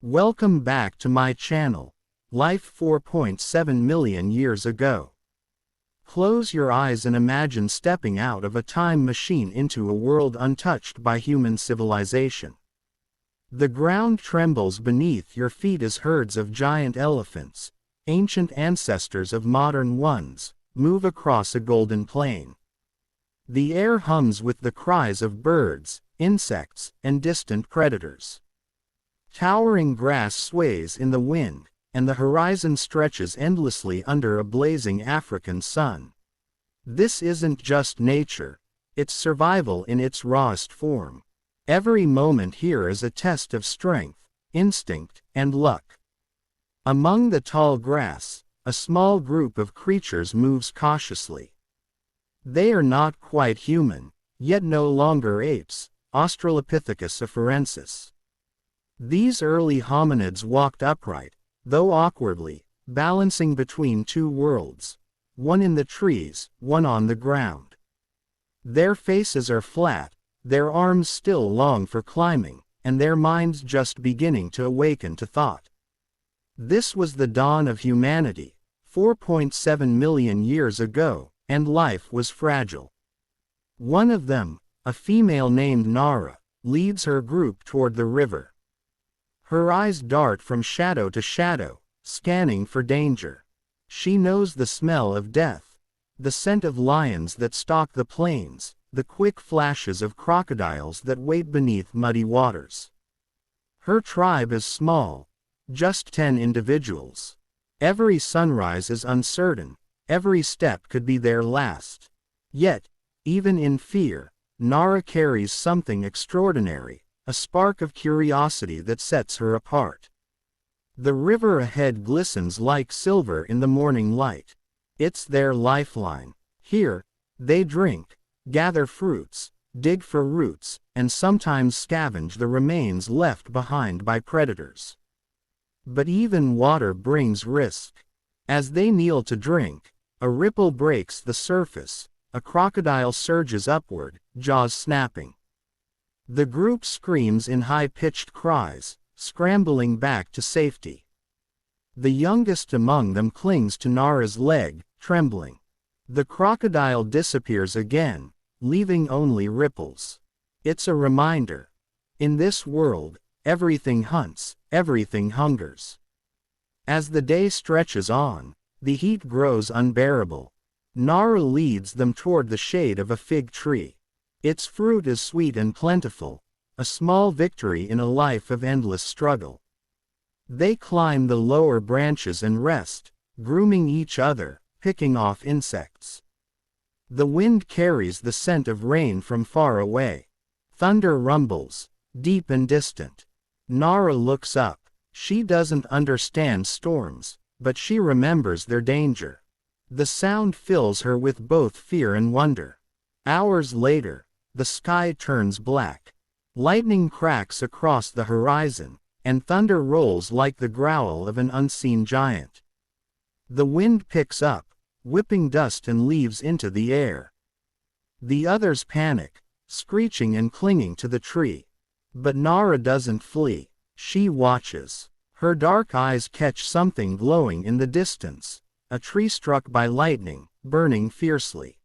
Welcome back to my channel. Life 4.7 million years ago. Close your eyes and imagine stepping out of a time machine into a world untouched by human civilization. The ground trembles beneath your feet as herds of giant elephants, ancient ancestors of modern ones, move across a golden plain. The air hums with the cries of birds, insects, and distant predators. Towering grass sways in the wind, and the horizon stretches endlessly under a blazing African sun. This isn't just nature, it's survival in its rawest form. Every moment here is a test of strength, instinct, and luck. Among the tall grass, a small group of creatures moves cautiously. They are not quite human, yet no longer apes, Australopithecus afarensis. These early hominids walked upright, though awkwardly, balancing between two worlds, one in the trees, one on the ground. Their faces are flat, their arms still long for climbing, and their minds just beginning to awaken to thought. This was the dawn of humanity, 4.7 million years ago, and life was fragile. One of them, a female named Nara, leads her group toward the river. Her eyes dart from shadow to shadow, scanning for danger. She knows the smell of death, the scent of lions that stalk the plains, the quick flashes of crocodiles that wait beneath muddy waters. Her tribe is small, just 10 individuals. Every sunrise is uncertain, every step could be their last. Yet, even in fear, Nara carries something extraordinary. A spark of curiosity that sets her apart. The river ahead glistens like silver in the morning light. It's their lifeline. Here, they drink, gather fruits, dig for roots, and sometimes scavenge the remains left behind by predators. But even water brings risk. As they kneel to drink, a ripple breaks the surface, a crocodile surges upward, jaws snapping. The group screams in high-pitched cries, scrambling back to safety. The youngest among them clings to Nara's leg, trembling. The crocodile disappears again, leaving only ripples. It's a reminder. In this world, everything hunts, everything hungers. As the day stretches on, the heat grows unbearable. Nara leads them toward the shade of a fig tree. Its fruit is sweet and plentiful, a small victory in a life of endless struggle. They climb the lower branches and rest, grooming each other, picking off insects. The wind carries the scent of rain from far away. Thunder rumbles, deep and distant. Nara looks up. She doesn't understand storms, but she remembers their danger. The sound fills her with both fear and wonder. Hours later, the sky turns black. Lightning cracks across the horizon, and thunder rolls like the growl of an unseen giant. The wind picks up, whipping dust and leaves into the air. The others panic, screeching and clinging to the tree. But Nara doesn't flee. She watches. Her dark eyes catch something glowing in the distance, a tree struck by lightning, burning fiercely.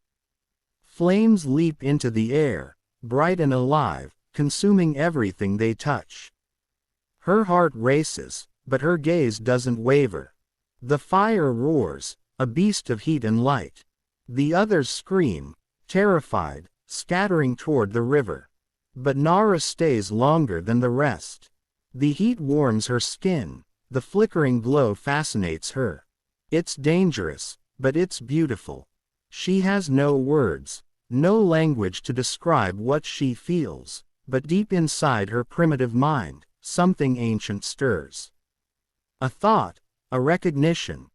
Flames leap into the air, bright and alive, consuming everything they touch. Her heart races, but her gaze doesn't waver. The fire roars, a beast of heat and light. The others scream, terrified, scattering toward the river. But Nara stays longer than the rest. The heat warms her skin, the flickering glow fascinates her. It's dangerous, but it's beautiful. She has no words, no language to describe what she feels, but deep inside her primitive mind, something ancient stirs. A thought, a recognition.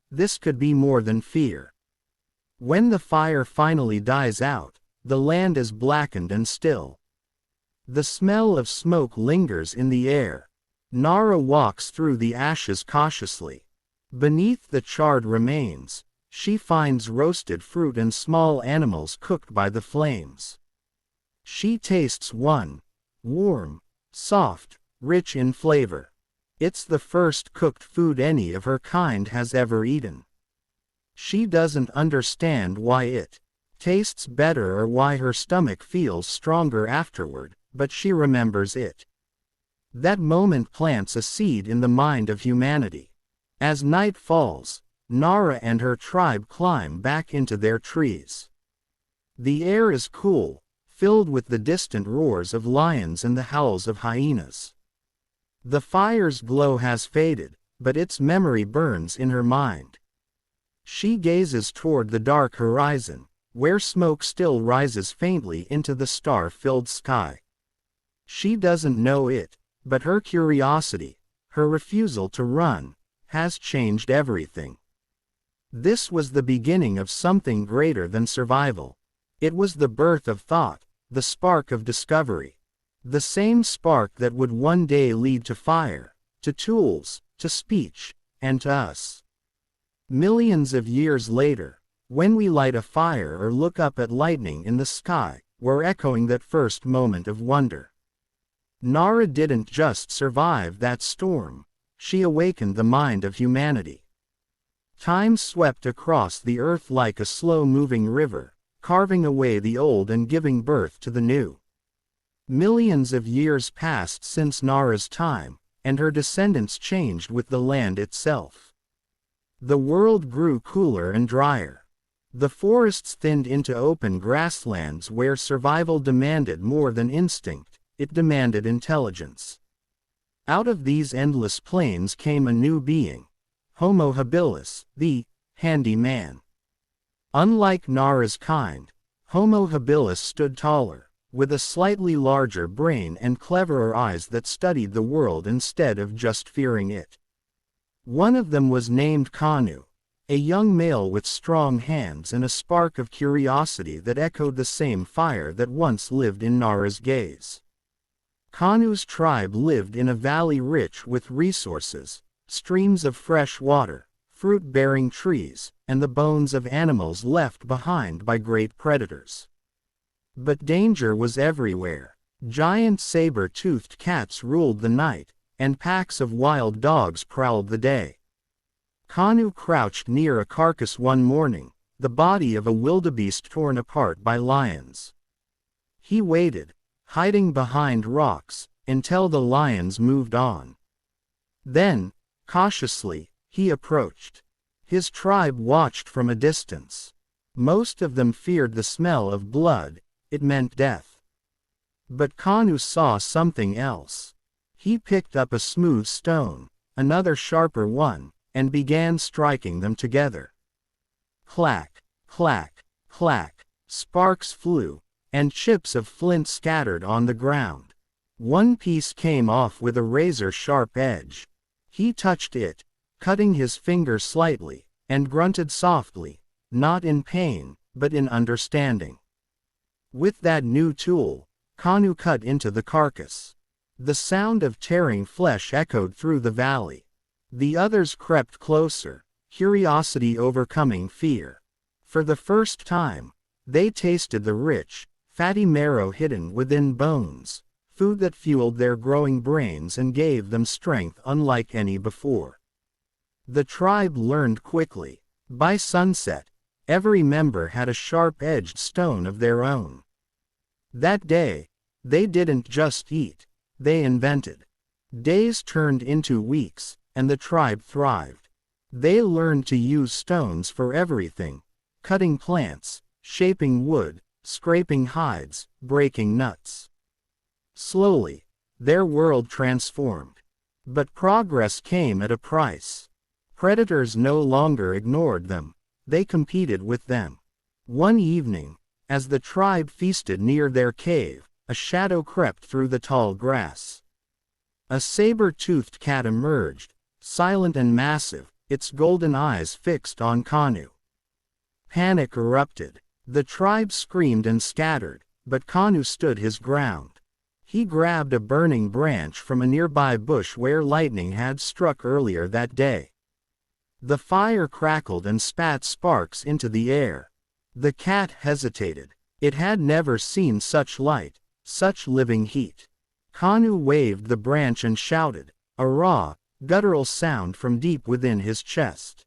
This could be more than fear. When the fire finally dies out, the land is blackened and still. The smell of smoke lingers in the air. Nara walks through the ashes cautiously. Beneath the charred remains, she finds roasted fruit and small animals cooked by the flames. She tastes one, warm, soft, rich in flavor. It's the first cooked food any of her kind has ever eaten. She doesn't understand why it tastes better or why her stomach feels stronger afterward, but she remembers it. That moment plants a seed in the mind of humanity. As night falls, Nara and her tribe climb back into their trees. The air is cool, filled with the distant roars of lions and the howls of hyenas. The fire's glow has faded, but its memory burns in her mind. She gazes toward the dark horizon, where smoke still rises faintly into the star-filled sky. She doesn't know it, but her curiosity, her refusal to run, has changed everything. This was the beginning of something greater than survival. It was the birth of thought, the spark of discovery. The same spark that would one day lead to fire, to tools, to speech, and to us. Millions of years later, when we light a fire or look up at lightning in the sky, we're echoing that first moment of wonder. Nara didn't just survive that storm, she awakened the mind of humanity. Time swept across the earth like a slow-moving river, carving away the old and giving birth to the new. Millions of years passed since Nara's time, and her descendants changed with the land itself. The world grew cooler and drier. The forests thinned into open grasslands where survival demanded more than instinct, it demanded intelligence. Out of these endless plains came a new being, Homo habilis, the handy man. Unlike Nara's kind, Homo habilis stood taller, with a slightly larger brain and cleverer eyes that studied the world instead of just fearing it. One of them was named Kanu, a young male with strong hands and a spark of curiosity that echoed the same fire that once lived in Nara's gaze. Kanu's tribe lived in a valley rich with resources, streams of fresh water, fruit-bearing trees, and the bones of animals left behind by great predators. But danger was everywhere. Giant saber-toothed cats ruled the night, and packs of wild dogs prowled the day. Kanu crouched near a carcass one morning, the body of a wildebeest torn apart by lions. He waited, hiding behind rocks, until the lions moved on. Then, cautiously, he approached. His tribe watched from a distance. Most of them feared the smell of blood, it meant death. But Kanu saw something else. He picked up a smooth stone, another sharper one, and began striking them together. Clack, clack, clack, sparks flew, and chips of flint scattered on the ground. One piece came off with a razor-sharp edge. He touched it, cutting his finger slightly, and grunted softly, not in pain, but in understanding. With that new tool, Kanu cut into the carcass. The sound of tearing flesh echoed through the valley. The others crept closer, curiosity overcoming fear. For the first time, they tasted the rich, fatty marrow hidden within bones, food that fueled their growing brains and gave them strength unlike any before. The tribe learned quickly. By sunset, every member had a sharp-edged stone of their own. That day, they didn't just eat, they invented. Days turned into weeks, and the tribe thrived. They learned to use stones for everything: cutting plants, shaping wood, scraping hides, breaking nuts. Slowly, their world transformed. But progress came at a price. Predators no longer ignored them, they competed with them. One evening, as the tribe feasted near their cave, a shadow crept through the tall grass. A saber-toothed cat emerged, silent and massive, its golden eyes fixed on Kanu. Panic erupted. The tribe screamed and scattered, but Kanu stood his ground. He grabbed a burning branch from a nearby bush where lightning had struck earlier that day. The fire crackled and spat sparks into the air. The cat hesitated. It had never seen such light, such living heat. Kanu waved the branch and shouted, "Arah, guttural sound from deep within his chest.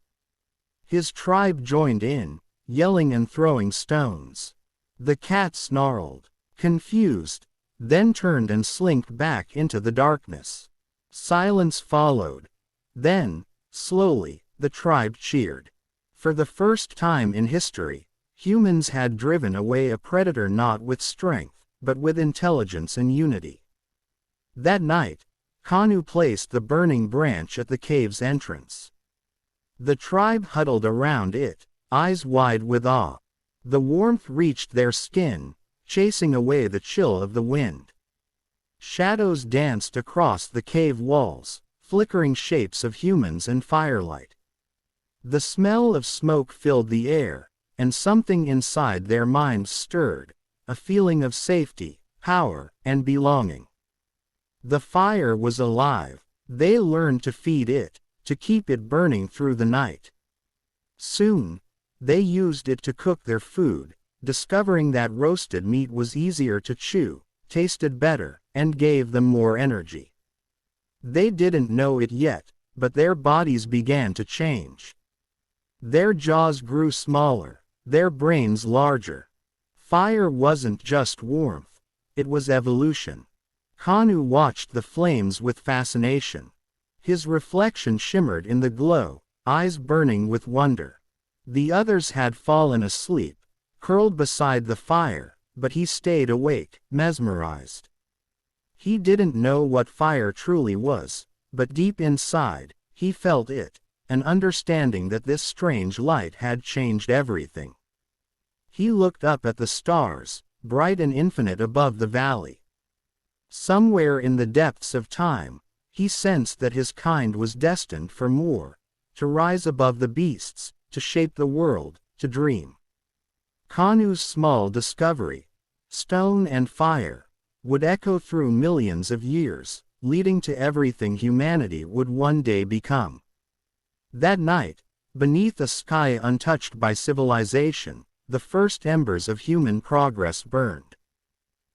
His tribe joined in, yelling and throwing stones. The cat snarled, confused, then turned and slinked back into the darkness. Silence followed. Then, slowly, the tribe cheered. For the first time in history, humans had driven away a predator not with strength, but with intelligence and unity. That night, Kanu placed the burning branch at the cave's entrance. The tribe huddled around it, eyes wide with awe. The warmth reached their skin, chasing away the chill of the wind. Shadows danced across the cave walls, flickering shapes of humans and firelight. The smell of smoke filled the air, and something inside their minds stirred, a feeling of safety, power, and belonging. The fire was alive. They learned to feed it, to keep it burning through the night. Soon, they used it to cook their food, discovering that roasted meat was easier to chew, tasted better, and gave them more energy. They didn't know it yet, but their bodies began to change. Their jaws grew smaller, their brains larger. Fire wasn't just warmth, it was evolution. Kanu watched the flames with fascination. His reflection shimmered in the glow, eyes burning with wonder. The others had fallen asleep, curled beside the fire, but he stayed awake, mesmerized. He didn't know what fire truly was, but deep inside, he felt it, an understanding that this strange light had changed everything. He looked up at the stars, bright and infinite above the valley. Somewhere in the depths of time, he sensed that his kind was destined for more, to rise above the beasts, to shape the world, to dream. Kanu's small discovery, stone and fire, would echo through millions of years, leading to everything humanity would one day become. That night, beneath a sky untouched by civilization, the first embers of human progress burned.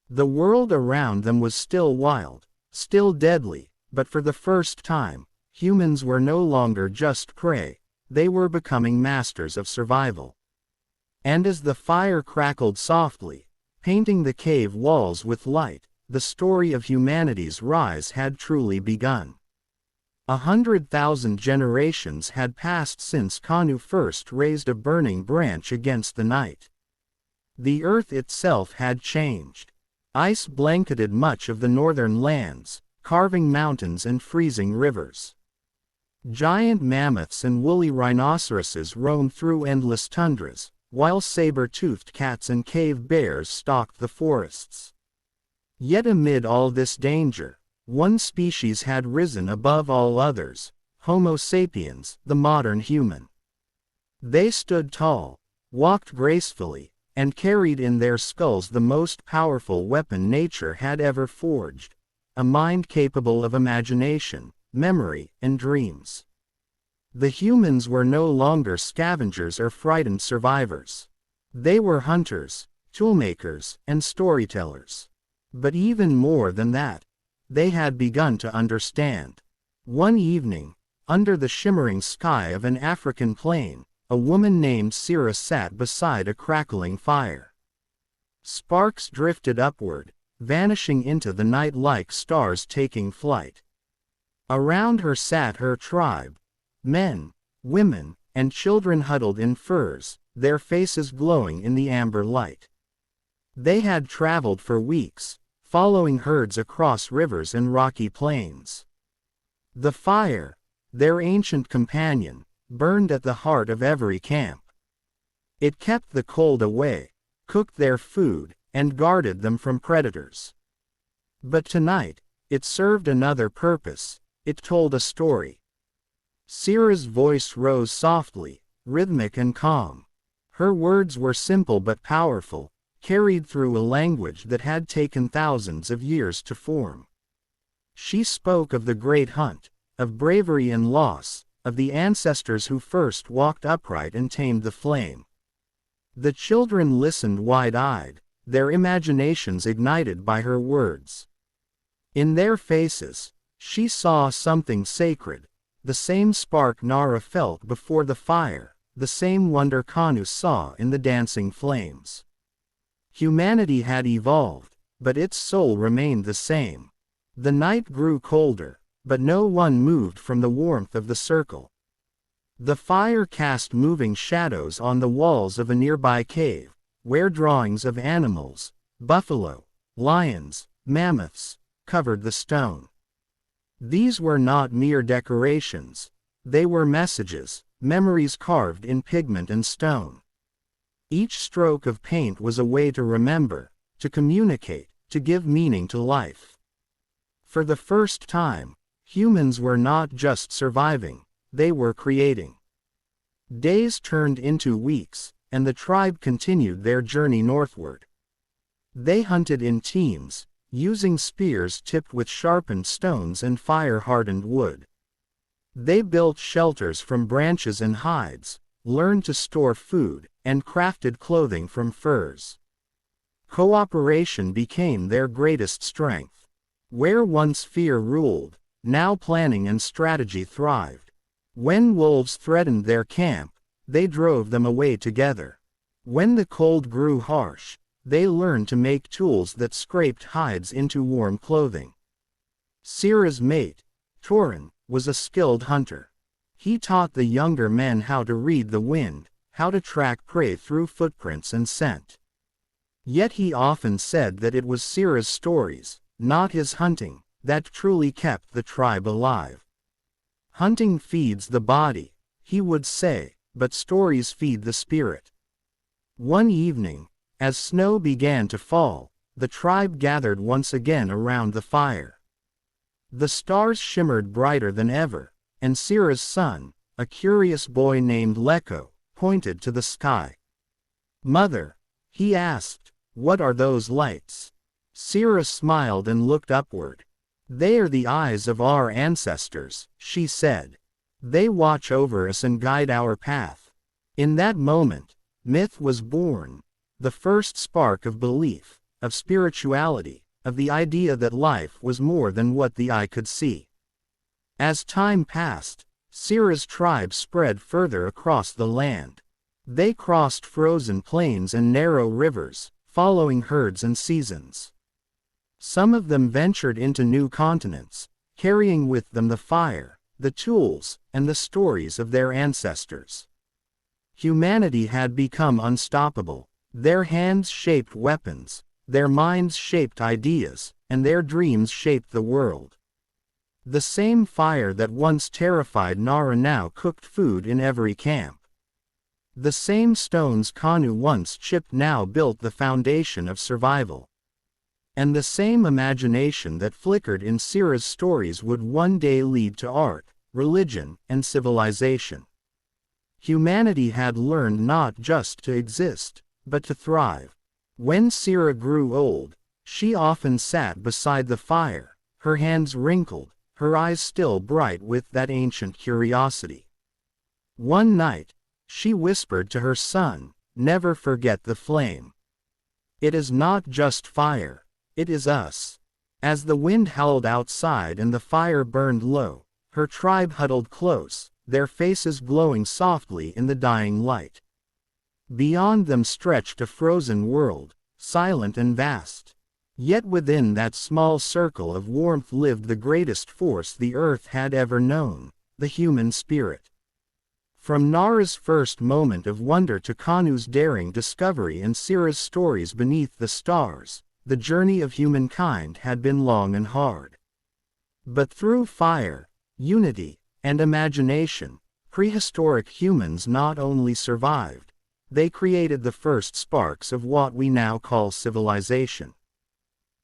The world around them was still wild, still deadly, but for the first time, humans were no longer just prey, they were becoming masters of survival. And as the fire crackled softly, painting the cave walls with light, the story of humanity's rise had truly begun. 100,000 generations had passed since Kanu first raised a burning branch against the night. The earth itself had changed. Ice blanketed much of the northern lands, carving mountains and freezing rivers. Giant mammoths and woolly rhinoceroses roamed through endless tundras, while saber-toothed cats and cave bears stalked the forests. Yet amid all this danger, one species had risen above all others, Homo sapiens, the modern human. They stood tall, walked gracefully, and carried in their skulls the most powerful weapon nature had ever forged, a mind capable of imagination, memory, and dreams. The humans were no longer scavengers or frightened survivors. They were hunters, toolmakers, and storytellers. But even more than that, they had begun to understand. One evening, under the shimmering sky of an African plain, a woman named Sira sat beside a crackling fire. Sparks drifted upward, vanishing into the night like stars taking flight. Around her sat her tribe, men, women, and children huddled in furs, their faces glowing in the amber light. They had traveled for weeks, following herds across rivers and rocky plains. The fire, their ancient companion, burned at the heart of every camp. It kept the cold away, cooked their food, and guarded them from predators. But tonight, it served another purpose. It told a story. Sira's voice rose softly, rhythmic and calm. Her words were simple but powerful, carried through a language that had taken thousands of years to form. She spoke of the great hunt, of bravery and loss, of the ancestors who first walked upright and tamed the flame. The children listened wide-eyed, their imaginations ignited by her words. In their faces, she saw something sacred, the same spark Nara felt before the fire, the same wonder Kanu saw in the dancing flames. Humanity had evolved, but its soul remained the same. The night grew colder, but no one moved from the warmth of the circle. The fire cast moving shadows on the walls of a nearby cave, where drawings of animals, buffalo, lions, mammoths, covered the stone. These were not mere decorations. They were messages, memories carved in pigment and stone. Each stroke of paint was a way to remember, to communicate, to give meaning to life. For the first time, humans were not just surviving, they were creating. Days turned into weeks, and the tribe continued their journey northward. They hunted in teams, using spears tipped with sharpened stones and fire-hardened wood. They built shelters from branches and hides, learned to store food, and crafted clothing from furs. Cooperation became their greatest strength. Where once fear ruled, now planning and strategy thrived. When wolves threatened their camp, they drove them away together. When the cold grew harsh, they learned to make tools that scraped hides into warm clothing. Sira's mate, Torin, was a skilled hunter. He taught the younger men how to read the wind, how to track prey through footprints and scent. Yet he often said that it was Sira's stories, not his hunting, that truly kept the tribe alive. Hunting feeds the body, he would say, but stories feed the spirit. One evening, as snow began to fall, the tribe gathered once again around the fire. The stars shimmered brighter than ever, and Sira's son, a curious boy named Leko, pointed to the sky. "Mother," he asked, "what are those lights?" Sira smiled and looked upward. "They are the eyes of our ancestors," she said. "They watch over us and guide our path." In that moment, myth was born. The first spark of belief, of spirituality, of the idea that life was more than what the eye could see. As time passed, Sira's tribe spread further across the land. They crossed frozen plains and narrow rivers, following herds and seasons. Some of them ventured into new continents, carrying with them the fire, the tools, and the stories of their ancestors. Humanity had become unstoppable. Their hands shaped weapons, their minds shaped ideas, and their dreams shaped the world. The same fire that once terrified Nara now cooked food in every camp. The same stones Kanu once chipped now built the foundation of survival. And the same imagination that flickered in Sira's stories would one day lead to art, religion, and civilization. Humanity had learned not just to exist, but to thrive. When Sira grew old, she often sat beside the fire, her hands wrinkled, her eyes still bright with that ancient curiosity. One night, she whispered to her son, "Never forget the flame. It is not just fire, it is us." As the wind howled outside and the fire burned low, her tribe huddled close, their faces glowing softly in the dying light. Beyond them stretched a frozen world, silent and vast. Yet within that small circle of warmth lived the greatest force the earth had ever known, the human spirit. From Nara's first moment of wonder to Kanu's daring discovery and Sira's stories beneath the stars, the journey of humankind had been long and hard. But through fire, unity, and imagination, prehistoric humans not only survived, they created the first sparks of what we now call civilization.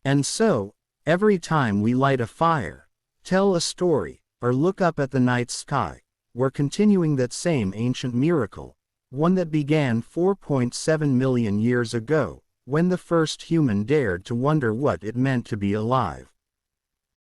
And so, every time we light a fire, tell a story, or look up at the night sky, we're continuing that same ancient miracle, one that began 4.7 million years ago, when the first human dared to wonder what it meant to be alive.